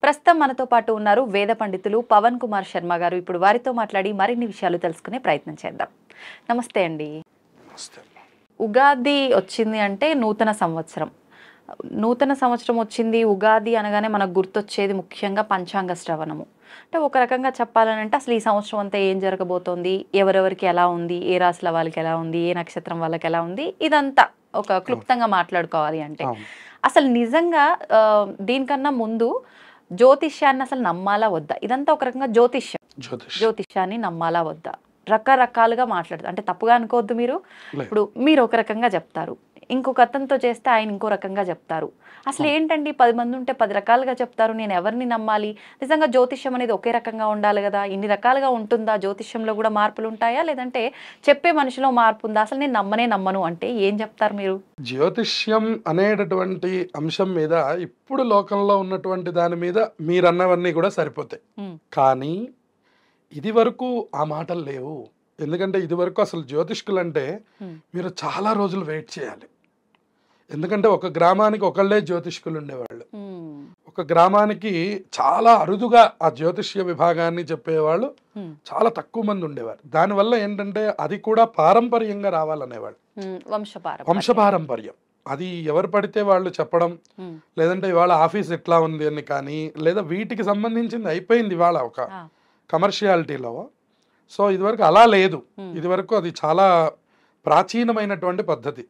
ప్రస్తుతం మనతో పాటు ఉన్నారు వేద పండితులు పవన్ కుమార్ శర్మ గారు. ఇప్పుడు వారితో మాట్లాడి మరిన్ని విషయాలు తెలుసుకునే ప్రయత్నం చేద్దాం. నమస్తే అండి. ఉగాది వచ్చింది అంటే నూతన సంవత్సరం. నూతన సంవత్సరం వచ్చింది, ఉగాది అనగానే మనకు గుర్తొచ్చేది ముఖ్యంగా పంచాంగ శ్రవణము. అంటే ఒక రకంగా చెప్పాలనంటే అసలు ఈ సంవత్సరం అంతా ఏం జరగబోతోంది, ఎవరెవరికి ఎలా ఉంది, ఏ రాశుల వాళ్ళకి ఎలా ఉంది, ఏ నక్షత్రం వాళ్ళకి ఎలా ఉంది, ఇదంతా ఒక క్లుప్తంగా మాట్లాడుకోవాలి అంటే అసలు నిజంగా దీనికన్నా ముందు జ్యోతిష్యాన్ని అసలు నమ్మాలా వద్దా? ఇదంతా ఒక రకంగా జ్యోతిష్యాన్ని నమ్మాలా వద్దా? రకరకాలుగా మాట్లాడతారు. అంటే తప్పుగా అనుకోవద్దు మీరు. ఇప్పుడు మీరు ఒక రకంగా చెప్తారు, ఇంకొక అతనితో చేస్తే ఆయన ఇంకో రకంగా చెప్తారు. అసలు ఏంటండి 10 మంది ఉంటే 10 రకాలుగా చెప్తారు, నేను ఎవరిని నమ్మాలి? నిజంగా జ్యోతిష్యం అనేది ఒకే రకంగా ఉండాలి కదా? ఇన్ని రకాలుగా ఉంటుందా? జ్యోతిష్యంలో కూడా మార్పులు ఉంటాయా, లేదంటే చెప్పే మనిషిలో మార్పు ఉందా? అసలు నేను నమ్మను అంటే ఏం చెప్తారు మీరు? జ్యోతిష్యం అనేటటువంటి అంశం మీద ఇప్పుడు లోకంలో ఉన్నటువంటి దాని మీద మీరన్నవన్నీ కూడా సరిపోతాయి. కానీ ఇది వరకు ఆ మాటలు లేవు. ఎందుకంటే ఇది వరకు అసలు జ్యోతిష్కులు అంటే మీరు చాలా రోజులు వెయిట్ చేయాలి. ఎందుకంటే ఒక గ్రామానికి ఒకళ్ళే జ్యోతిష్కులు ఉండేవాళ్ళు. ఒక గ్రామానికి చాలా అరుదుగా ఆ జ్యోతిష్య విభాగాన్ని చెప్పేవాళ్ళు చాలా తక్కువ మంది ఉండేవారు. దానివల్ల ఏంటంటే అది కూడా పారంపర్యంగా రావాలనేవాళ్ళు, వంశపారంపర్యం. అది ఎవరు పడితే వాళ్ళు చెప్పడం, లేదంటే ఇవాళ ఆఫీస్ ఎట్లా ఉంది అని, కానీ లేదా వీటికి సంబంధించింది అయిపోయింది ఇవాళ ఒక కమర్షియాలిటీలో. సో ఇదివరకు అలా లేదు. ఇదివరకు అది చాలా ప్రాచీనమైనటువంటి పద్ధతి.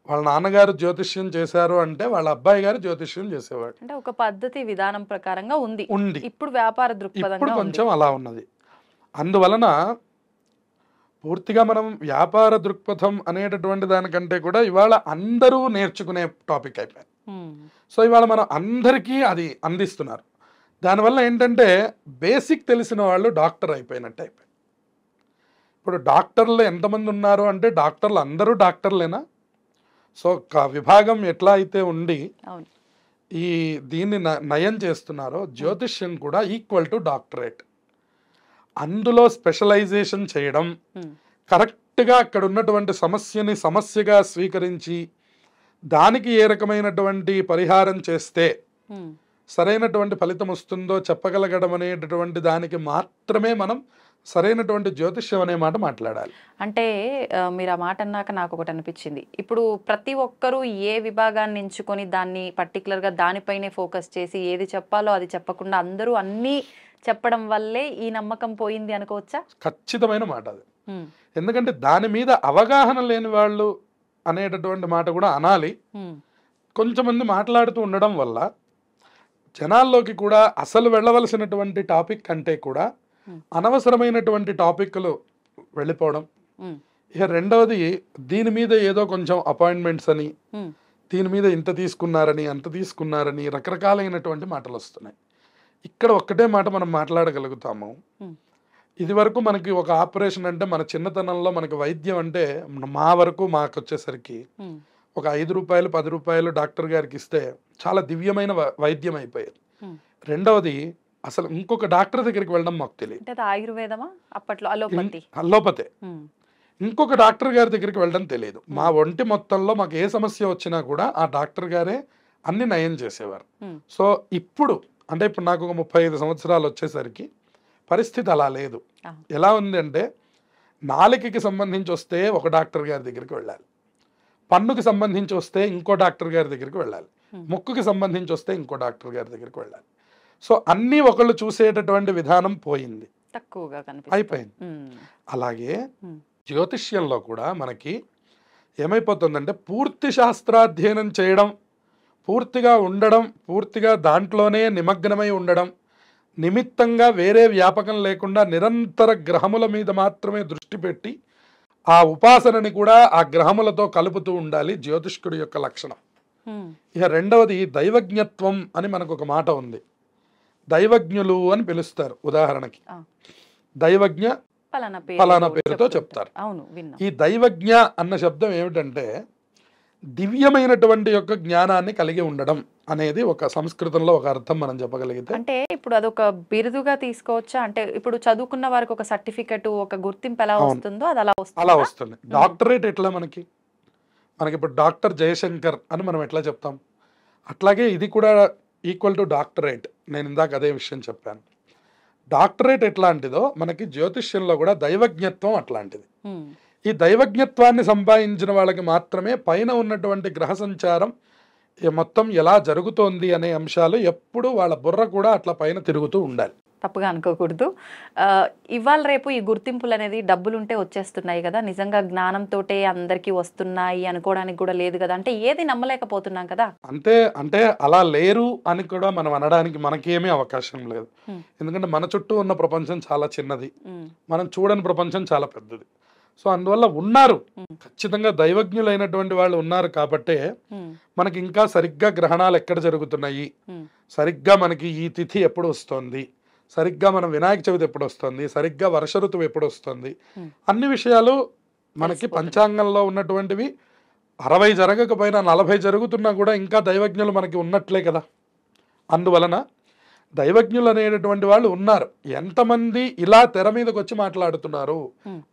వాళ్ళ నాన్నగారు జ్యోతిష్యం చేశారు అంటే వాళ్ళ అబ్బాయి గారు జ్యోతిష్యం చేసేవాడు. అంటే ఒక పద్ధతి విధానం ప్రకారంగా ఉంది. ఇప్పుడు వ్యాపార దృక్పథంగా కొంచెం అలా ఉన్నది. అందువలన పూర్తిగా మనం వ్యాపార దృక్పథం అనేటటువంటి దానికంటే కూడా ఇవాళ అందరూ నేర్చుకునే టాపిక్ అయిపోయింది. సో ఇవాళ మనం అందరికీ అది అందిస్తున్నారు. దానివల్ల ఏంటంటే బేసిక్ తెలిసిన వాళ్ళు డాక్టర్ అయిపోయినట్టు అయిపోయింది. ఇప్పుడు డాక్టర్లు ఎంతమంది ఉన్నారు అంటే డాక్టర్లు అందరూ డాక్టర్లేనా? సో విభాగం ఎట్లా అయితే ఉండి ఈ దీన్ని నయం చేస్తున్నారో జ్యోతిష్యం కూడా ఈక్వల్ టు డాక్టరేట్. అందులో స్పెషలైజేషన్ చేయడం, కరెక్ట్గా అక్కడ ఉన్నటువంటి సమస్యని సమస్యగా స్వీకరించి దానికి ఏ రకమైనటువంటి పరిహారం చేస్తే సరైనటువంటి ఫలితం వస్తుందో చెప్పగలగడం అనేటటువంటి దానికి మాత్రమే మనం సరైనటువంటి జ్యోతిష్యం అనే మాట మాట్లాడాలి. అంటే మీరు ఆ మాట అన్నాక నాకు ఒకటి అనిపించింది. ఇప్పుడు ప్రతి ఒక్కరూ ఏ విభాగాన్ని ఎంచుకొని దాన్ని పర్టికులర్గా దానిపైనే ఫోకస్ చేసి ఏది చెప్పాలో అది చెప్పకుండా అందరూ అన్నీ చెప్పడం వల్లే ఈ నమ్మకం పోయింది అనుకోవచ్చా? ఖచ్చితమైన మాట అది. ఎందుకంటే దాని మీద అవగాహన లేని వాళ్ళు అనేటటువంటి మాట కూడా అనాలి. కొంచెమంది మాట్లాడుతూ ఉండడం వల్ల జనాల్లోకి కూడా అసలు వెళ్ళవలసినటువంటి టాపిక్ కంటే కూడా అనవసరమైనటువంటి టాపిక్లు వెళ్ళిపోవడం. ఇక రెండవది, దీని మీద ఏదో కొంచెం అపాయింట్మెంట్స్ అని, దీని మీద ఇంత తీసుకున్నారని అంత తీసుకున్నారని రకరకాలైనటువంటి మాటలు వస్తున్నాయి. ఇక్కడ ఒక్కటే మాట మనం మాట్లాడగలుగుతాము. ఇది వరకు మనకి ఒక ఆపరేషన్ అంటే మన చిన్నతనంలో మనకి వైద్యం అంటే మా వరకు మాకు వచ్చేసరికి ఒక 5 రూపాయలు 10 రూపాయలు డాక్టర్ గారికి ఇస్తే చాలా దివ్యమైన వైద్యం అయిపోయేది. రెండవది, అసలు ఇంకొక డాక్టర్ దగ్గరికి వెళ్ళడం మాకు తెలియదు. ఆయుర్వేదమా అప్పట్లో? అల్లోపతే. ఇంకొక డాక్టర్ గారి దగ్గరికి వెళ్ళడం తెలియదు. మా ఒంటి మొత్తంలో మాకు ఏ సమస్య వచ్చినా కూడా ఆ డాక్టర్ గారే అన్ని నయం చేసేవారు. సో ఇప్పుడు అంటే ఇప్పుడు నాకు ఒక 35 సంవత్సరాలు వచ్చేసరికి పరిస్థితి అలా లేదు. ఎలా ఉంది అంటే నాలుకకి సంబంధించి వస్తే ఒక డాక్టర్ గారి దగ్గరికి వెళ్ళాలి, పన్నుకి సంబంధించి వస్తే ఇంకో డాక్టర్ గారి దగ్గరికి వెళ్ళాలి, ముక్కుకి సంబంధించి వస్తే ఇంకో డాక్టర్ గారి దగ్గరికి వెళ్ళాలి. సో అన్నీ ఒకళ్ళు చూసేటటువంటి విధానం పోయింది, తక్కువగా అయిపోయింది. అలాగే జ్యోతిష్యంలో కూడా మనకి ఏమైపోతుందంటే పూర్తి శాస్త్రాధ్యయనం చేయడం, పూర్తిగా ఉండడం, పూర్తిగా దాంట్లోనే నిమగ్నమై ఉండడం, నిమిత్తంగా వేరే వ్యాపకం లేకుండా నిరంతర గ్రహముల మీద మాత్రమే దృష్టి పెట్టి ఆ ఉపాసనని కూడా ఆ గ్రహములతో కలుపుతూ ఉండాలి జ్యోతిష్కుడి యొక్క లక్షణం. ఇక రెండవది దైవజ్ఞత్వం అని మనకు ఒక మాట ఉంది. దైవజ్ఞులు అని పిలుస్తారు. ఉదాహరణకి దైవజ్ఞ ఫలానా పేరుతో చెప్తారు. ఈ దైవజ్ఞ అన్న శబ్దం ఏమిటంటే దివ్యమైనటువంటి యొక్క జ్ఞానాన్ని కలిగి ఉండడం అనేది ఒక సంస్కృతంలో ఒక అర్థం మనం చెప్పగలిగితే. అంటే ఇప్పుడు అదొక బిరుదుగా తీసుకోవచ్చా? అంటే ఇప్పుడు చదువుకున్న వారికి ఒక సర్టిఫికెట్, ఒక గుర్తింపు ఎలా వస్తుందో అది అలా వస్తుంది. డాక్టరేట్ ఎట్లా మనకి ఇప్పుడు డాక్టర్ జయశంకర్ అని మనం ఎట్లా చెప్తాం, అట్లాగే ఇది కూడా ఈక్వల్ టు డాక్టరేట్. నేను ఇందాక అదే విషయం చెప్పాను. డాక్టరేట్ ఎట్లాంటిదో మనకి జ్యోతిష్యంలో కూడా దైవజ్ఞత్వం అట్లాంటిది. ఈ దైవజ్ఞత్వాన్ని సంపాదించిన వాళ్ళకి మాత్రమే పైన ఉన్నటువంటి గ్రహ సంచారం మొత్తం ఎలా జరుగుతోంది అనే అంశాలు ఎప్పుడు వాళ్ళ బుర్ర కూడా అట్లా పైన తిరుగుతూ ఉండాలి. తప్పుగా అనుకోకూడదు. ఇవాళ రేపు ఈ గుర్తింపులు అనేది డబ్బులుంటే వచ్చేస్తున్నాయి కదా, నిజంగా జ్ఞానంతోటే అందరికీ వస్తున్నాయి అనుకోవడానికి కూడా లేదు కదా, అంటే ఏది నమ్మలేకపోతున్నాం కదా. అంటే అలా లేరు అని కూడా మనం అనడానికి మనకేమీ అవకాశం లేదు. ఎందుకంటే మన చుట్టూ ఉన్న ప్రపంచం చాలా చిన్నది, మనం చూడని ప్రపంచం చాలా పెద్దది. సో అందువల్ల ఉన్నారు, ఖచ్చితంగా దైవజ్ఞులైనటువంటి వాళ్ళు ఉన్నారు కాబట్టే మనకి ఇంకా సరిగ్గా గ్రహణాలు ఎక్కడ జరుగుతున్నాయి, సరిగ్గా మనకి ఈ తిథి ఎప్పుడు వస్తుంది, సరిగ్గా మన వినాయక చవితి ఎప్పుడు వస్తుంది, సరిగ్గా వర్ష ఋతువు ఎప్పుడు వస్తుంది, అన్ని విషయాలు మనకి పంచాంగంలో ఉన్నటువంటివి 60 జరగకపోయినా 40 జరుగుతున్నా కూడా ఇంకా దైవజ్ఞులు మనకి ఉన్నట్లే కదా. అందువలన దైవజ్ఞులు అనేటటువంటి వాళ్ళు ఉన్నారు. ఎంతమంది ఇలా తెర మీదకి వచ్చి మాట్లాడుతున్నారు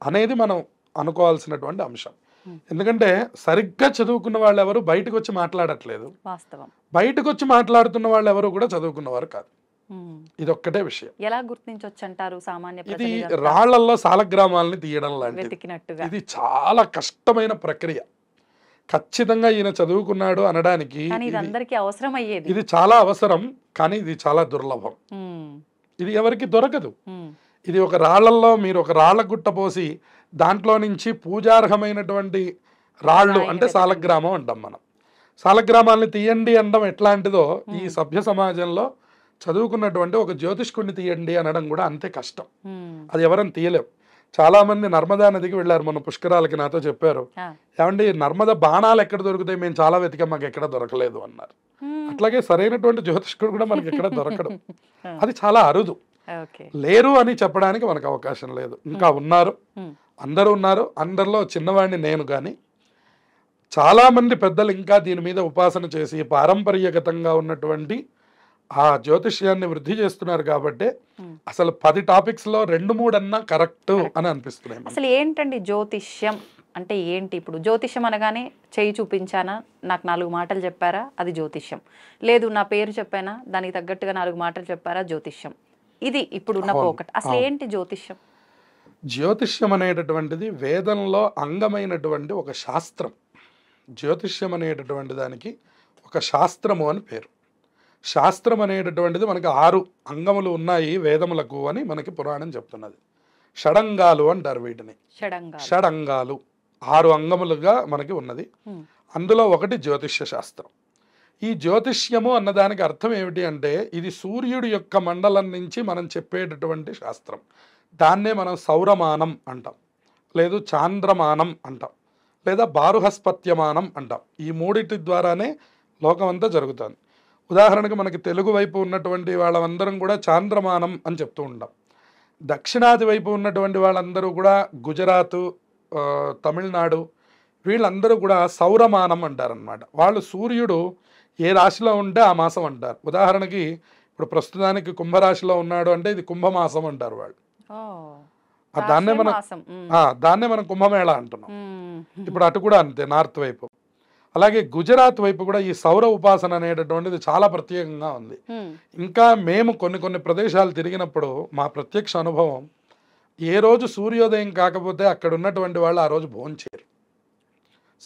అనేది మనం అనుకోవాల్సినటువంటి అంశం. ఎందుకంటే సరిగ్గా చదువుకున్న వాళ్ళు ఎవరు బయటకు వచ్చి మాట్లాడట్లేదు, బయటకు వచ్చి మాట్లాడుతున్న వాళ్ళు ఎవరు కూడా చదువుకున్నవారు కాదు. ఇది ఒక్కటే విషయం. ఎలా గుర్తించవచ్చు అంటారు సామాన్య ఇది రాళ్లల్లో సాలగ్రామాలని తీయడం లాంటిది. ఇది చాలా కష్టమైన ప్రక్రియ. ఖచ్చితంగా ఈయన చదువుకున్నాడు అనడానికి ఇది చాలా అవసరం, కానీ ఇది చాలా దుర్లభం. ఇది ఎవరికి దొరకదు. ఇది ఒక రాళ్లల్లో మీరు ఒక రాళ్ల గుట్ట పోసి దాంట్లో నుంచి పూజార్హమైనటువంటి రాళ్ళు అంటే సాలగ్రామం అంటాం మనం. సాలగ్రామాలని తీయండి అనడం ఎట్లాంటిదో ఈ సభ్య సమాజంలో చదువుకున్నటువంటి ఒక జ్యోతిష్కుడిని తీయండి అనడం కూడా అంతే కష్టం. అది ఎవరని తీయలేం. చాలా మంది నర్మదా నదికి వెళ్ళారు మన పుష్కరాలకి, నాతో చెప్పారు, ఏమండి నర్మదా బాణాలు ఎక్కడ దొరుకుతాయి, మేము చాలా వెతికాం మాకు ఎక్కడ దొరకలేదు అన్నారు. అట్లాగే సరైనటువంటి జ్యోతిష్కుడు కూడా మనకి ఎక్కడ దొరకడు. అది చాలా అరుదు. లేరు అని చెప్పడానికి మనకు అవకాశం లేదు. ఇంకా ఉన్నారు, అందరూ ఉన్నారు. అందరిలో చిన్నవాడిని నేను, కానీ చాలా మంది పెద్దలు ఇంకా దీని మీద ఉపాసన చేసి పారంపర్యగతంగా ఉన్నటువంటి ఆ జ్యోతిష్యాన్ని వృద్ధి చేస్తున్నారు. కాబట్టి అసలు 10 టాపిక్స్ లో 2-3 అన్నా కరెక్ట్ అని అనిపిస్తున్నాయి. అసలు ఏంటండి జ్యోతిష్యం అంటే ఏంటి? ఇప్పుడు జ్యోతిష్యం అనగానే చేయి చూపించానా, నాకు 4 మాటలు చెప్పారా, అది జ్యోతిష్యం. లేదు నా పేరు చెప్పానా, దానికి తగ్గట్టుగా 4 మాటలు చెప్పారా, జ్యోతిష్యం. ఇది ఇప్పుడు ఉన్న పోకట్. అసలు ఏంటి జ్యోతిష్యం? జ్యోతిష్యం అనేటటువంటిది వేదంలో అంగమైనటువంటి ఒక శాస్త్రం. జ్యోతిష్యం అనేటటువంటి దానికి ఒక శాస్త్రము అని పేరు. శాస్త్రం అనేటటువంటిది మనకి 6 అంగములు ఉన్నాయి వేదములకు అని మనకి పురాణం చెప్తున్నది. షడంగాలు అంటారు వీటిని. షడంగాలు 6 అంగములుగా మనకి ఉన్నది. అందులో ఒకటి జ్యోతిష్య శాస్త్రం. ఈ జ్యోతిష్యము అన్నదానికి అర్థం ఏమిటి అంటే ఇది సూర్యుడి యొక్క మండలం నుంచి మనం చెప్పేటటువంటి శాస్త్రం. దాన్నే మనం సౌరమానం అంటాం, లేదు చాంద్రమానం అంటాం, లేదా బారుహస్పత్యమానం అంటాం. ఈ 3 ద్వారానే లోకమంతా జరుగుతుంది. ఉదాహరణకు మనకి తెలుగు వైపు ఉన్నటువంటి వాళ్ళందరం కూడా చాంద్రమానం అని చెప్తూ ఉంటాం. దక్షిణాది వైపు ఉన్నటువంటి వాళ్ళందరూ కూడా గుజరాత్, తమిళనాడు, వీళ్ళందరూ కూడా సౌరమానం అంటారనమాట. వాళ్ళు సూర్యుడు ఏ రాశిలో ఉంటే ఆ మాసం అంటారు. ఉదాహరణకి ఇప్పుడు ప్రస్తుతానికి కుంభరాశిలో ఉన్నాడు అంటే ఇది కుంభమాసం అంటారు వాళ్ళు. దాన్నే మనం కుంభమేళ అంటున్నాం. ఇప్పుడు అటు కూడా అంతే, నార్త్ వైపు. అలాగే గుజరాత్ వైపు కూడా ఈ సౌర ఉపాసన అనేటటువంటిది చాలా ప్రత్యేకంగా ఉంది. ఇంకా మేము కొన్ని ప్రదేశాలు తిరిగినప్పుడు మా ప్రత్యక్ష అనుభవం, ఏ రోజు సూర్యోదయం కాకపోతే అక్కడ ఉన్నటువంటి వాళ్ళు ఆ రోజు భోంచేయరు.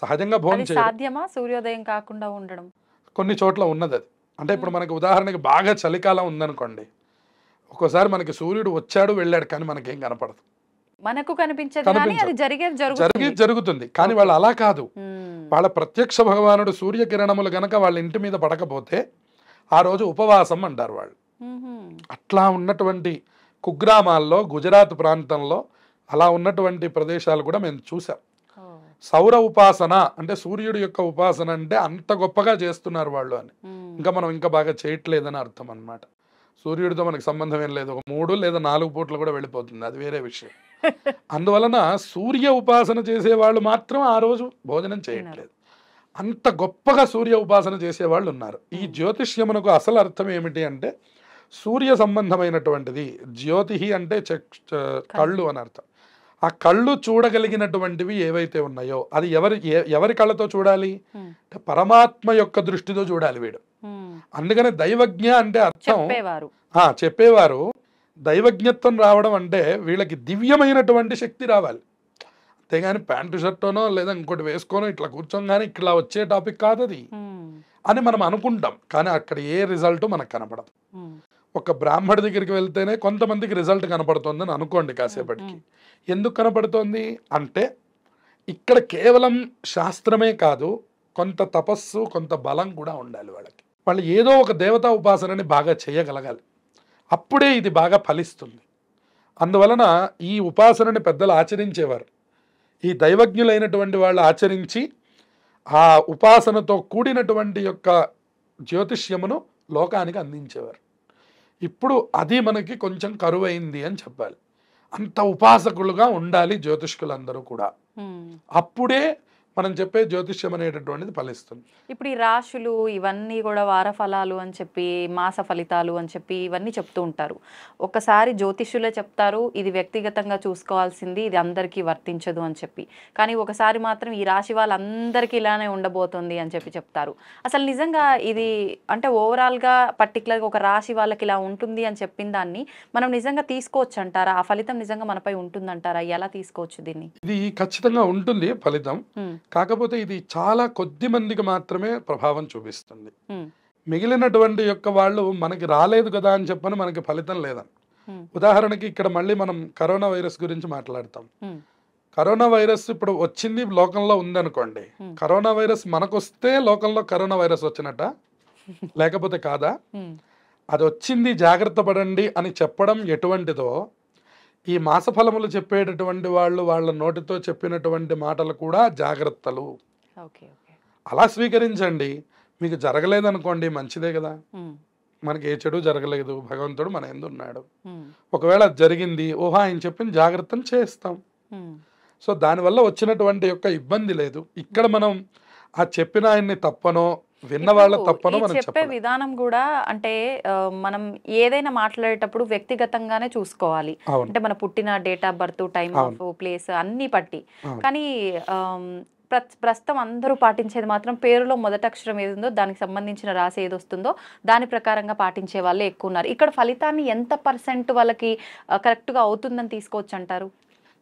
సహజంగా భోంచేయరు. సాధ్యమా సూర్యోదయం కాకుండా ఉండడం? కొన్ని చోట్ల ఉన్నది అది. అంటే ఇప్పుడు మనకి ఉదాహరణకి బాగా చలికాలం ఉందనుకోండి, ఒక్కోసారి మనకి సూర్యుడు వచ్చాడు వెళ్ళాడు కానీ మనకేం కనపడదు, మనకు జరిగేది జరుగుతుంది. కానీ వాళ్ళు అలా కాదు. వాళ్ళ ప్రత్యక్ష భగవానుడు సూర్యకిరణములు గనక వాళ్ళ ఇంటి మీద పడకపోతే ఆ రోజు ఉపవాసం అంటారు వాళ్ళు. అట్లా ఉన్నటువంటి కుగ్రామాల్లో గుజరాత్ ప్రాంతంలో అలా ఉన్నటువంటి ప్రదేశాలు కూడా మేము చూసాం. సౌర ఉపాసన అంటే సూర్యుడి యొక్క ఉపాసన అంటే అంత గొప్పగా చేస్తున్నారు వాళ్ళు అని. ఇంకా మనం ఇంకా బాగా చేయట్లేదని అర్థం అన్నమాట. సూర్యుడితో మనకి సంబంధం ఏం లేదు. ఒక 3 లేదా 4 పూటలు కూడా వెళ్ళిపోతుంది, అది వేరే విషయం. అందువలన సూర్య ఉపాసన చేసేవాళ్ళు మాత్రం ఆ రోజు భోజనం చేయట్లేదు. అంత గొప్పగా సూర్య ఉపాసన చేసేవాళ్ళు ఉన్నారు. ఈ జ్యోతిష్యమునకు అసలు అర్థం ఏమిటి అంటే సూర్య సంబంధమైనటువంటిది. జ్యోతిహి అంటే కళ్ళు అని అర్థం. ఆ కళ్ళు చూడగలిగినటువంటివి ఏవైతే ఉన్నాయో అది ఎవరి కళ్ళతో చూడాలి అంటే పరమాత్మ యొక్క దృష్టితో చూడాలి వీడు. అందుకని దైవజ్ఞ అంటే అర్థం చెప్పేవారు. దైవజ్ఞత్వం రావడం అంటే వీళ్ళకి దివ్యమైనటువంటి శక్తి రావాలి, అంతేగాని ప్యాంటు షర్టోనో లేదా ఇంకోటి వేసుకోనో ఇట్లా కూర్చోగానే ఇట్లా వచ్చే టాపిక్ కాదు అది అని మనం అనుకుంటాం. కానీ అక్కడ ఏ రిజల్ట్ మనకు కనపడదు. ఒక బ్రాహ్మడి దగ్గరికి వెళ్తేనే కొంతమందికి రిజల్ట్ కనపడుతుందని అనుకోండి కాసేపటికి. ఎందుకు కనపడుతోంది అంటే ఇక్కడ కేవలం శాస్త్రమే కాదు, కొంత తపస్సు కొంత బలం కూడా ఉండాలి వాళ్ళకి. వాళ్ళు ఏదో ఒక దేవతా ఉపాసనని బాగా చేయగలగాలి, అప్పుడే ఇది బాగా ఫలిస్తుంది. అందువలన ఈ ఉపాసనని పెద్దలు ఆచరించేవారు. ఈ దైవజ్ఞులైనటువంటి వాళ్ళు ఆచరించి ఆ ఉపాసనతో కూడినటువంటి యొక్క జ్యోతిష్యమును లోకానికి అందించేవారు. ఇప్పుడు అది మనకి కొంచెం కరువైంది అని చెప్పాలి. అంత ఉపాసకులుగా ఉండాలి జ్యోతిష్కులందరూ కూడా, అప్పుడే మనం చెప్పే జ్యోతిష్యం అనేటటువంటిది ఫలిస్తుంది. ఇప్పుడు ఈ రాశులు ఇవన్నీ కూడా వార ఫలాలు అని చెప్పి మాస ఫలితాలు అని చెప్పి ఇవన్నీ చెప్తూ ఉంటారు. ఒకసారి జ్యోతిష్యులే చెప్తారు ఇది వ్యక్తిగతంగా చూసుకోవాల్సింది, ఇది అందరికీ వర్తించదు అని చెప్పి. కానీ ఒకసారి మాత్రం ఈ రాశి వాళ్ళందరికీ ఇలానే ఉండబోతుంది అని చెప్పి చెప్తారు. అసలు నిజంగా ఇది అంటే ఓవరాల్గా పర్టికులర్గా ఒక రాశి వాళ్ళకి ఇలా ఉంటుంది అని చెప్పిన దాన్ని మనం నిజంగా తీసుకోవచ్చు అంటారా? ఆ ఫలితం నిజంగా మనపై ఉంటుందంటారా? ఎలా తీసుకోవచ్చు దీన్ని? ఇది ఖచ్చితంగా ఉంటుంది ఫలితం, కాకపోతే ఇది చాలా కొద్ది మందికి మాత్రమే ప్రభావం చూపిస్తుంది. మిగిలినటువంటి యొక్క వాళ్ళు మనకి రాలేదు కదా అని చెప్పని మనకి ఫలితం లేదని. ఉదాహరణకి ఇక్కడ మళ్ళీ మనం కరోనా వైరస్ గురించి మాట్లాడతాం. కరోనా వైరస్ ఇప్పుడు వచ్చింది, లోకంలో ఉందనుకోండి. కరోనా వైరస్ మనకు వస్తే లోకంలో కరోనా వైరస్ వచ్చినట్ట, లేకపోతే కాదా? అది వచ్చింది జాగ్రత్త పడండి అని చెప్పడం ఎటువంటిదో, ఈ మాసఫలములు చెప్పేటటువంటి వాళ్ళు వాళ్ళ నోటితో చెప్పినటువంటి మాటలు కూడా జాగ్రత్తలు. అలా స్వీకరించండి. మీకు జరగలేదనుకోండి మంచిదే కదా, మనకి ఏ చెడు జరగలేదు, భగవంతుడు మన యందు ఉన్నాడు. ఒకవేళ జరిగింది, ఓహో ఆయన చెప్పిన జాగ్రత్తను చేస్తాం. సో దానివల్ల వచ్చినటువంటి యొక్క ఇబ్బంది లేదు. ఇక్కడ మనం ఆ చెప్పిన ఆయన్ని తప్పనో విన్న వాళ్ళ తప్పనో మనం చెప్పే విధానం కూడా అంటే మనం ఏదైనా మాట్లాడేటప్పుడు వ్యక్తిగతంగానే చూసుకోవాలి. అంటే మన పుట్టిన date of birth, time of place అన్ని పట్టి. కానీ ప్రస్తుతం అందరూ పాటించేది మాత్రం పేరులో మొదటి అక్షరం ఏది ఉందో దానికి సంబంధించిన రాశి ఏది వస్తుందో దాని ప్రకారంగా పాటించే వాళ్ళే ఎక్కువ ఉన్నారు. ఇక్కడ ఫలితాన్ని ఎంత % వాళ్ళకి కరెక్ట్గా అవుతుందని తీసుకోవచ్చు అంటారు?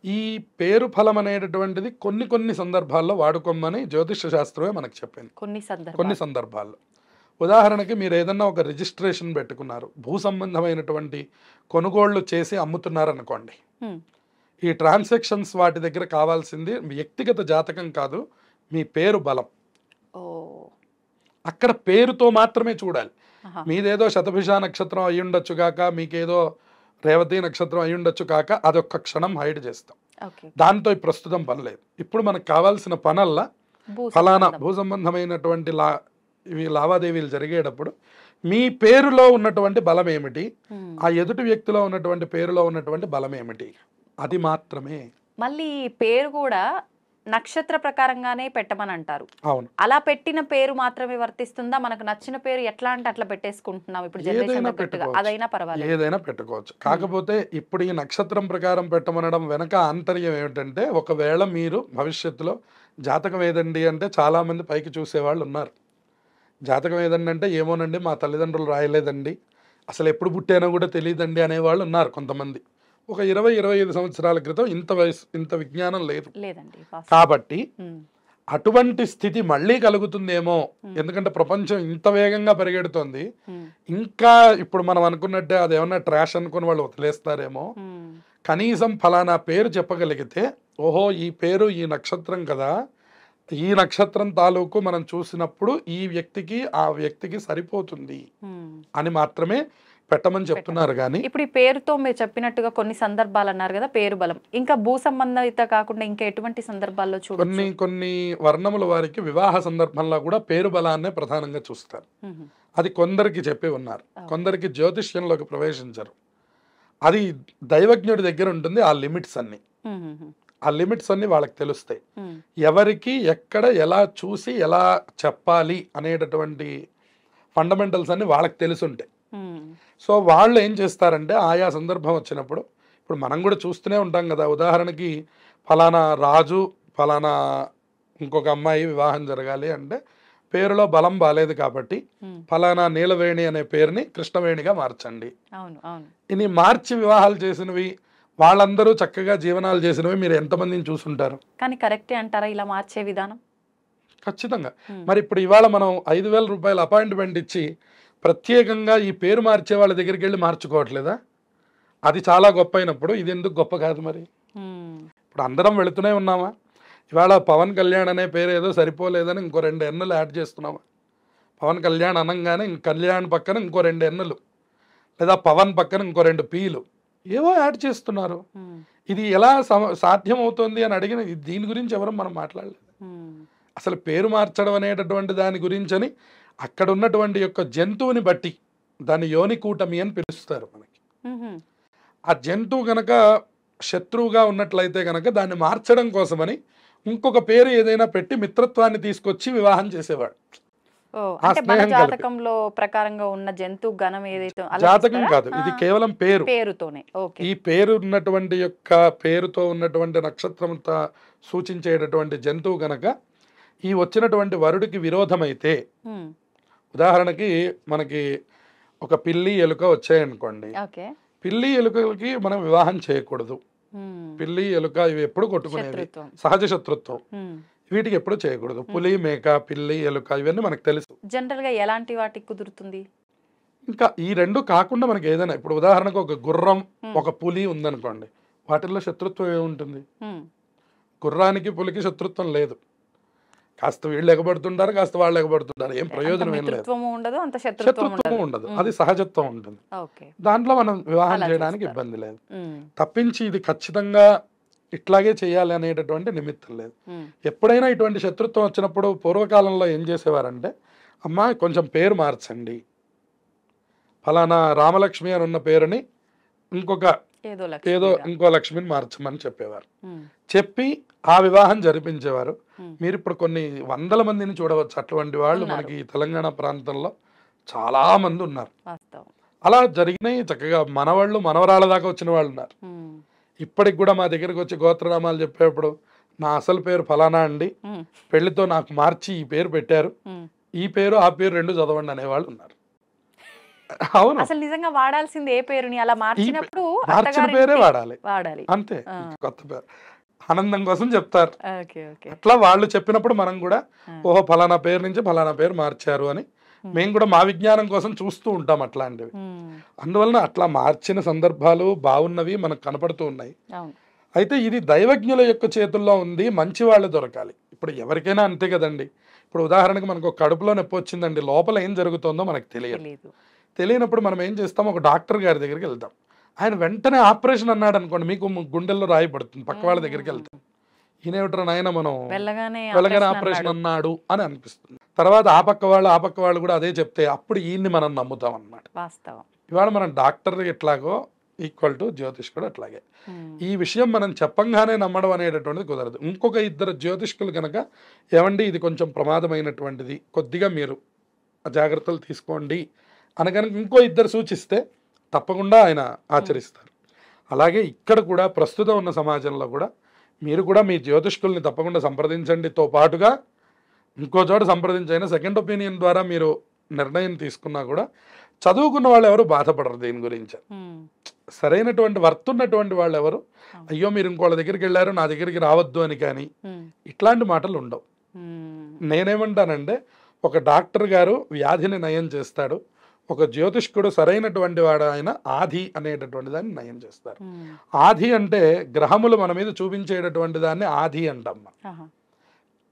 ఈ పేరు ఫలం అనేటటువంటిది కొన్ని సందర్భాల్లో వాడుకోమని జ్యోతిష శాస్త్రమే మనకు చెప్పింది. కొన్ని సందర్భాల్లో ఉదాహరణకి మీరు ఏదన్నా ఒక రిజిస్ట్రేషన్ పెట్టుకున్నారు, భూ సంబంధమైనటువంటి కొనుగోళ్లు చేసి అమ్ముతున్నారు అనుకోండి. ఈ ట్రాన్సాక్షన్స్ వాటి దగ్గర కావాల్సింది వ్యక్తిగత జాతకం కాదు, మీ పేరు బలం. అక్కడ పేరుతో మాత్రమే చూడాలి. మీదేదో శతభిష నక్షత్రం అయి ఉండొచ్చు కాక, మీకేదో రేవతి నక్షత్రం అయి ఉండొచ్చు కాక, అదొక్క క్షణం హైడ్ చేస్తాం. దాంతో ప్రస్తుతం పని లేదు. ఇప్పుడు మనకు కావాల్సిన పనల్లా ఫలానా భూ సంబంధమైనటువంటి లావాదేవీలు జరిగేటప్పుడు మీ పేరులో ఉన్నటువంటి బలం ఏమిటి, ఆ ఎదుటి వ్యక్తిలో ఉన్నటువంటి పేరులో ఉన్నటువంటి బలం ఏమిటి, అది మాత్రమే. మళ్ళీ పేరు కూడా నక్షత్ర ప్రకారంగానే పెట్టమని అంటారు. అవును, అలా పెట్టిన పేరు మాత్రమే వర్తిస్తుందా? మనకు నచ్చిన పేరు ఎట్లా అంటే అట్లా పెట్టేసుకుంటున్నాం ఇప్పుడు జనరేషన్ పెట్టుగా, అదైనా పర్వాలేదు, ఏదైనా పెట్టుకోవచ్చు. కాకపోతే ఇప్పుడు ఈ నక్షత్రం ప్రకారం పెట్టమనడం వెనక ఆంతర్యం ఏమిటంటే, ఒకవేళ మీరు భవిష్యత్తులో జాతకం ఏదండి అంటే చాలా మంది పైకి చూసేవాళ్ళు ఉన్నారు. జాతకం ఏదండి అంటే ఏమోనండి మా తల్లిదండ్రులు రాయలేదండి, అసలు ఎప్పుడు పుట్టానో కూడా తెలియదండి అనేవాళ్ళు ఉన్నారు కొంతమంది. ఒక 20-25 సంవత్సరాల క్రితం ఇంత విజ్ఞానం లేదు. కాబట్టి అటువంటి స్థితి మళ్ళీ కలుగుతుందేమో, ఎందుకంటే ప్రపంచం ఇంత వేగంగా పరిగెడుతోంది. ఇంకా ఇప్పుడు మనం అనుకున్నట్టే అదేమన్నా ట్రాష్ అనుకుని వాళ్ళు వదిలేస్తారేమో. కనీసం ఫలానా పేరు చెప్పగలిగితే, ఓహో ఈ పేరు ఈ నక్షత్రం కదా, ఈ నక్షత్రం తాలూకు మనం చూసినప్పుడు ఈ వ్యక్తికి ఆ వ్యక్తికి సరిపోతుంది అని మాత్రమే పెట్టమని చెప్తున్నారు. కానీ ఇప్పుడు ఈ పేరుతో మీరు చెప్పినట్టుగా కొన్ని సందర్భాలు అన్నారు కదా, పేరు బలం ఇంకా భూ సంబంధిత కాకుండా ఇంకా ఎటువంటి సందర్భాల్లో చూడండి? కొన్ని వర్ణముల వారికి వివాహ సందర్భంలో కూడా పేరు బలాన్నే ప్రధానంగా చూస్తారు. అది కొందరికి చెప్పి ఉన్నారు, కొందరికి జ్యోతిష్యంలోకి ప్రవేశించరు. అది దైవజ్ఞుడి దగ్గర ఉంటుంది. ఆ లిమిట్స్ అన్ని వాళ్ళకి తెలుస్తాయి. ఎవరికి ఎక్కడ ఎలా చూసి ఎలా చెప్పాలి అనేటటువంటి ఫండమెంటల్స్ అన్ని వాళ్ళకి తెలుసుంటాయి. సో వాళ్ళు ఏం చేస్తారంటే ఆయా సందర్భం వచ్చినప్పుడు ఇప్పుడు మనం కూడా చూస్తూనే ఉంటాం కదా, ఉదాహరణకి ఫలానా రాజు ఫలానా ఇంకొక అమ్మాయి వివాహం జరగాలి అంటే పేరులో బలం బాలేదు కాబట్టి ఫలానా నీలవేణి అనే పేరుని కృష్ణవేణిగా మార్చండి. అవును అవును ఇని మార్చి వివాహాలు చేసినవి వాళ్ళందరూ చక్కగా జీవనాలు చేసినవి మీరు ఎంతమందిని చూసుంటారు? కానీ కరెక్టే అంటారా ఇలా మార్చే విధానం? ఖచ్చితంగా. మరి ఇప్పుడు ఇవాళ మనం 5,000 రూపాయలు అపాయింట్మెంట్ ఇచ్చి ప్రత్యేకంగా ఈ పేరు మార్చే వాళ్ళ దగ్గరికి వెళ్ళి మార్చుకోవట్లేదా? అది చాలా గొప్ప అయినప్పుడు ఇది ఎందుకు గొప్ప కాదు మరి? ఇప్పుడు అందరం వెళుతూనే ఉన్నామా? ఇవాళ పవన్ కళ్యాణ్ అనే పేరు ఏదో సరిపోలేదని ఇంకో 2 ఎన్నులు యాడ్ చేస్తున్నామా? పవన్ కళ్యాణ్ అనంగానే కళ్యాణ్ పక్కన ఇంకో 2 ఎన్నులు, లేదా పవన్ పక్కన ఇంకో 2 పీలు ఏవో యాడ్ చేస్తున్నారు. ఇది ఎలా సాధ్యం అవుతుంది అని అడిగిన దీని గురించి ఎవరు మనం మాట్లాడలేదు. అసలు పేరు మార్చడం అనేటటువంటి దాని గురించని అక్కడ ఉన్నటువంటి యొక్క జంతువుని బట్టి దాన్ని యోనికూటమి అని పిలుస్తారు మనకి. ఆ జంతువు గనక శత్రువుగా ఉన్నట్లయితే గనక దాన్ని మార్చడం కోసమని ఇంకొక పేరు ఏదైనా పెట్టి మిత్రత్వాన్ని తీసుకొచ్చి వివాహం చేసేవాడు. అంటే మన జాతకంలో ప్రకారంగా ఉన్న జంతు గణం ఏదైతే జాతకం కాదు, ఇది కేవలం పేరు. పేరుతోనే ఈ పేరు ఉన్నటువంటి యొక్క పేరుతో ఉన్నటువంటి నక్షత్రంతో సూచించేటటువంటి జంతువు గనక ఈ వచ్చినటువంటి వరుడికి విరోధమైతే, ఉదాహరణకి మనకి ఒక పిల్లి ఎలుక వచ్చాయనుకోండి, పిల్లి ఎలుకలకి మనం వివాహం చేయకూడదు. పిల్లి ఎలుక ఇవి ఎప్పుడు కొట్టుకునేవి, సహజ శత్రుత్వం, వీటికి ఎప్పుడు చేయకూడదు. పులి మేక పిల్లి ఎలుక ఇవన్నీ మనకు తెలుసు. జనరల్ గా ఎలాంటి వాటికి కుదురుతుంది? ఇంకా ఈ రెండు కాకుండా మనకి ఏదైనా, ఇప్పుడు ఉదాహరణకు ఒక గుర్రం ఒక పులి ఉందనుకోండి, వాటిల్లో శత్రుత్వం ఏముంటుంది? గుర్రానికి పులికి శత్రుత్వం లేదు. కాస్త వీళ్ళు ఎగబడుతుంటారు, కాస్త వాళ్ళు ఎగబడుతుంటారు, ఏం ప్రయోజనం ఏం లేదు, శత్రుత్వము ఉండదు, అది సహజత్వం ఉంటుంది. దాంట్లో మనం వివాహం చేయడానికి ఇబ్బంది లేదు. తప్పించి ఇది ఖచ్చితంగా ఇట్లాగే చేయాలి అనేటటువంటి నిమిత్తం లేదు. ఎప్పుడైనా ఇటువంటి శత్రుత్వం వచ్చినప్పుడు పూర్వకాలంలో ఏం చేసేవారంటే, అమ్మా కొంచెం పేరు మార్చండి, ఫలానా రామలక్ష్మి అని ఉన్న పేరుని ఇంకో లక్ష్మిని మార్చమని చెప్పేవారు. చెప్పి ఆ వివాహం జరిపించేవారు. మీరు ఇప్పుడు కొన్ని వందల మందిని చూడవచ్చు అటువంటి వాళ్ళు మనకి తెలంగాణ ప్రాంతంలో చాలా మంది ఉన్నారు. అలా జరిగినాయి. చక్కగా మనవాళ్ళు మనవరాళ్ళ దాకా వచ్చిన వాళ్ళు ఉన్నారు. ఇప్పటికి కూడా మా దగ్గరికి వచ్చి గోత్రనామాలు చెప్పేప్పుడు నా అసలు పేరు ఫలానా అండి, పెళ్లితో నాకు మార్చి ఈ పేరు పెట్టారు, ఈ పేరు ఆ పేరు రెండు చదవండి అనేవాళ్ళు ఉన్నారు. అవును, అసలు నిజంగా వాడాల్సింది ఏ పేరుని అలా మార్చినప్పుడు మార్చిన పేరే వాడాలి అంతే. కొత్త పేరు ఆనందం కోసం చెప్తారు. అట్లా వాళ్ళు చెప్పినప్పుడు మనం కూడా ఓహో ఫలానా పేరు నుంచి ఫలానా పేరు మార్చారు అని మేము కూడా మా విజ్ఞానం కోసం చూస్తూ ఉంటాం అట్లాంటివి. అందువలన అట్లా మార్చిన సందర్భాలు బాగున్నవి మనకు కనపడుతూ ఉన్నాయి. అయితే ఇది దైవజ్ఞుల యొక్క చేతుల్లో ఉంది, మంచి వాళ్ళు దొరకాలి. ఇప్పుడు ఎవరికైనా అంతే కదండి. ఇప్పుడు ఉదాహరణకు మనకు కడుపులో నొప్పి వచ్చిందండి, లోపల ఏం జరుగుతుందో మనకు తెలియనప్పుడు మనం ఏం చేస్తాం, ఒక డాక్టర్ గారి దగ్గరికి వెళ్తాం. ఆయన వెంటనే ఆపరేషన్ అన్నాడు అనుకోండి, మీకు గుండెల్లో రాయి పడుతుంది, పక్క వాళ్ళ దగ్గరికి వెళ్తాం, ఈయనేమిట్రా నాయన మనం వెళ్ళగానే ఆపరేషన్ అన్నాడు అని అనిపిస్తుంది. తర్వాత ఆ పక్క వాళ్ళు కూడా అదే చెప్తే అప్పుడు ఈయన్ని మనం నమ్ముతాం అన్నమాట. ఇవాళ మనం డాక్టర్ ఎట్లాగో ఈక్వల్ టు జ్యోతిష్కుడు అట్లాగే. ఈ విషయం మనం చెప్పంగానే నమ్మడం అనేటటువంటిది కుదరదు. ఇంకొక ఇద్దరు జ్యోతిష్కులు కనుక ఏమండి ఇది కొంచెం ప్రమాదమైనటువంటిది, కొద్దిగా మీరు జాగ్రత్తలు తీసుకోండి అని కనుక ఇంకో ఇద్దరు సూచిస్తే తప్పకుండా ఆయన ఆచరిస్తారు. అలాగే ఇక్కడ కూడా ప్రస్తుతం ఉన్న సమాజంలో కూడా మీరు కూడా మీ జ్యోతిష్కుల్ని తప్పకుండా సంప్రదించండితో పాటుగా ఇంకో చోట సంప్రదించైనా సెకండ్ ఒపీనియన్ ద్వారా మీరు నిర్ణయం తీసుకున్నా కూడా చదువుకున్న వాళ్ళు ఎవరు బాధపడరు దీని గురించి. సరైనటువంటి వర్త్ ఉన్నటువంటి వాళ్ళు ఎవరు అయ్యో మీరు ఇంకోళ్ళ దగ్గరికి వెళ్ళారు నా దగ్గరికి రావద్దు అని కానీ ఇట్లాంటి మాటలు ఉండవు. నేనేమంటానంటే ఒక డాక్టర్ గారు వ్యాధిని నయం చేస్తాడు, ఒక జ్యోతిష్కుడు సరైనటువంటి వాడు ఆయన ఆది అనేటటువంటి దాన్ని నయం చేస్తారు. ఆది అంటే గ్రహములు మన మీద చూపించేటటువంటి దాన్ని ఆది అంటాం.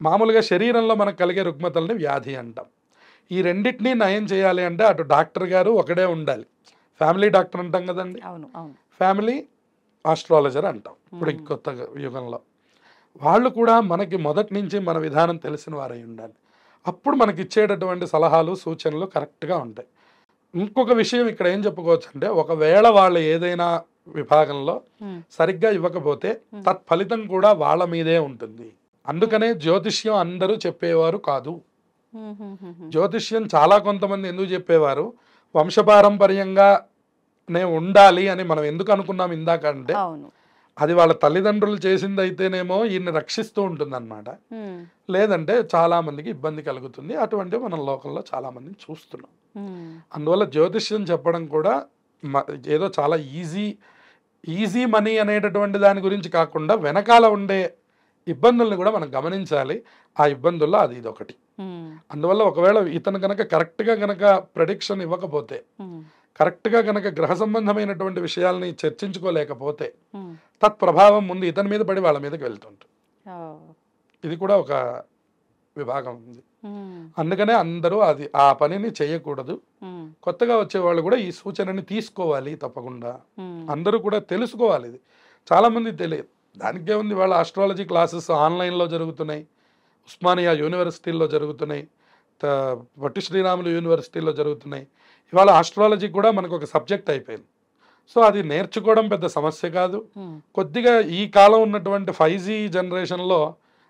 మామూలుగా శరీరంలో మనకు కలిగే రుగ్మతల్ని వ్యాధి అంటాం. ఈ రెండింటినీ నయం చేయాలి అంటే అటు డాక్టర్ గారు ఒకడే ఉండాలి. ఫ్యామిలీ డాక్టర్ అంటాం కదండి, ఫ్యామిలీ ఆస్ట్రాలజర్ అంటాం ఇప్పుడు కొత్త యుగంలో. వాళ్ళు కూడా మనకి మొదటి నుంచి మన విధానం తెలిసిన వారై ఉండాలి. అప్పుడు మనకి ఇచ్చేటటువంటి సలహాలు సూచనలు కరెక్ట్గా ఉంటాయి. ఇంకొక విషయం ఇక్కడ ఏం చెప్పుకోవచ్చు అంటే, ఒకవేళ వాళ్ళు ఏదైనా విభాగంలో సరిగ్గా ఇవ్వకపోతే తత్ఫలితం కూడా వాళ్ళ మీదే ఉంటుంది. అందుకనే జ్యోతిష్యం అందరూ చెప్పేవారు కాదు. జ్యోతిష్యం చాలా కొంతమంది ఎందుకు చెప్పేవారు, వంశపారంపర్యంగా నే ఉండాలి అని మనం ఎందుకు అనుకున్నాం ఇందాక అంటే, అవును. అది వాళ్ళ తల్లిదండ్రులు చేసింది అయితేనేమో ఈయన్ని రక్షిస్తూ ఉంటుందన్నమాట. హ్మ్. లేదంటే చాలా మందికి ఇబ్బంది కలుగుతుంది. అటువంటివి మనం లోకంలో చాలా మందిని చూస్తున్నాం. హ్మ్. అందువల్ల జ్యోతిష్యం చెప్పడం కూడా ఏదో చాలా ఈజీ మనీ అనేటటువంటి దాని గురించి కాకుండా వెనకాల ఉండే ఇబ్బందుల్ని కూడా మనం గమనించాలి. ఆ ఇబ్బందుల్లో అది ఇదొకటి. హ్మ్. అందువల్ల ఒకవేళ ఇతను కనుక కరెక్ట్‌గా గనక ప్రెడిక్షన్ ఇవ్వకపోతే, హ్మ్. కరెక్ట్‌గా గనక గ్రహ సంబంధమైనటువంటి విషయాల్ని చర్చించుకోలేకపోతే, హ్మ్. తత్ప్రభావం ముందు ఇతని మీద పడి వాళ్ళ మీదకి వెళ్తుంటుంది. ఓహ్! ఇది కూడా ఒక విభాగం ఉంది. హ్మ్. అందుకనే అందరూ ఆ పనిని చేయకూడదు. హ్మ్. కొత్తగా వచ్చేవాళ్ళు కూడా ఈ సూచనని తీసుకోవాలి తప్పకుండా. హ్మ్. అందరూ కూడా తెలుసుకోవాలి ఇది. చాలామందికి తెలియదు. దానికేముంది, వాళ్ళ ఆస్ట్రాలజీ క్లాసెస్ ఆన్‌లైన్‌లో జరుగుతున్నాయి. ఉస్మానియా యూనివర్సిటీల్లో జరుగుతున్నాయి. త పొట్టి శ్రీరాములు యూనివర్సిటీలో జరుగుతున్నాయి. ఇవాళ ఆస్ట్రాలజీ కూడా మనకొక సబ్జెక్ట్ అయిపోయింది. సో, అది నేర్చుకోవడం పెద్ద సమస్య కాదు. హ్మ్. కొద్దిగా ఈ కాలం ఉన్నటువంటి 5G జనరేషన్‌లో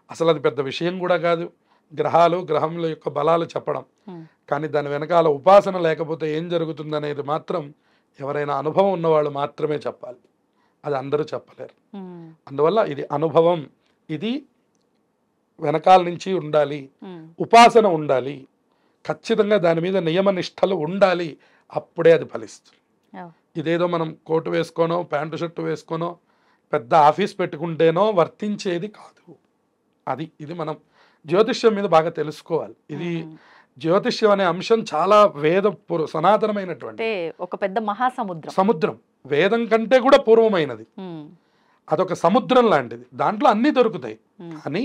అసలది పెద్ద విషయం కూడా కాదు. గ్రహముల యొక్క బలాలు చెప్పడం. హ్మ్. కానీ దాని వెనకాల ఉపాసన లేకపోతే ఏం జరుగుతుందనేది మాత్రం ఎవరైనా అనుభవం ఉన్నవాళ్ళు మాత్రమే చెప్పాలి. అది అందరూ చెప్పలేరు. హ్మ్. అందువల్ల ఇది అనుభవం. ఇది వెనకాల నుంచి ఉండాలి. హ్మ్. ఉపాసన ఉండాలి. ఖచ్చితంగా దాని మీద నియమ నిష్టలు ఉండాలి. అప్పుడే అది ఫలిస్తుంది. ఓహ్! ఇదేదో మనం కోటు వేసుకోనో, ప్యాంటు షర్టు వేసుకోనో, పెద్ద ఆఫీస్ పెట్టుకుంటేనో వర్తించేది కాదు. ఇది మనం జ్యోతిష్యం మీద బాగా తెలుసుకోవాలి. ఇది హ్మ్. జ్యోతిష్యం అనే అంశం చాలా సనాతనమైనటువంటి అంటే ఒక పెద్ద మహాసముద్రం. సముద్రం. వేదం కంటే కూడా పూర్వమైనది. హ్మ్. అదొక సముద్రం లాంటిది. దాంట్లో అన్నీ దొరుకుతాయి. హ్మ్. కానీ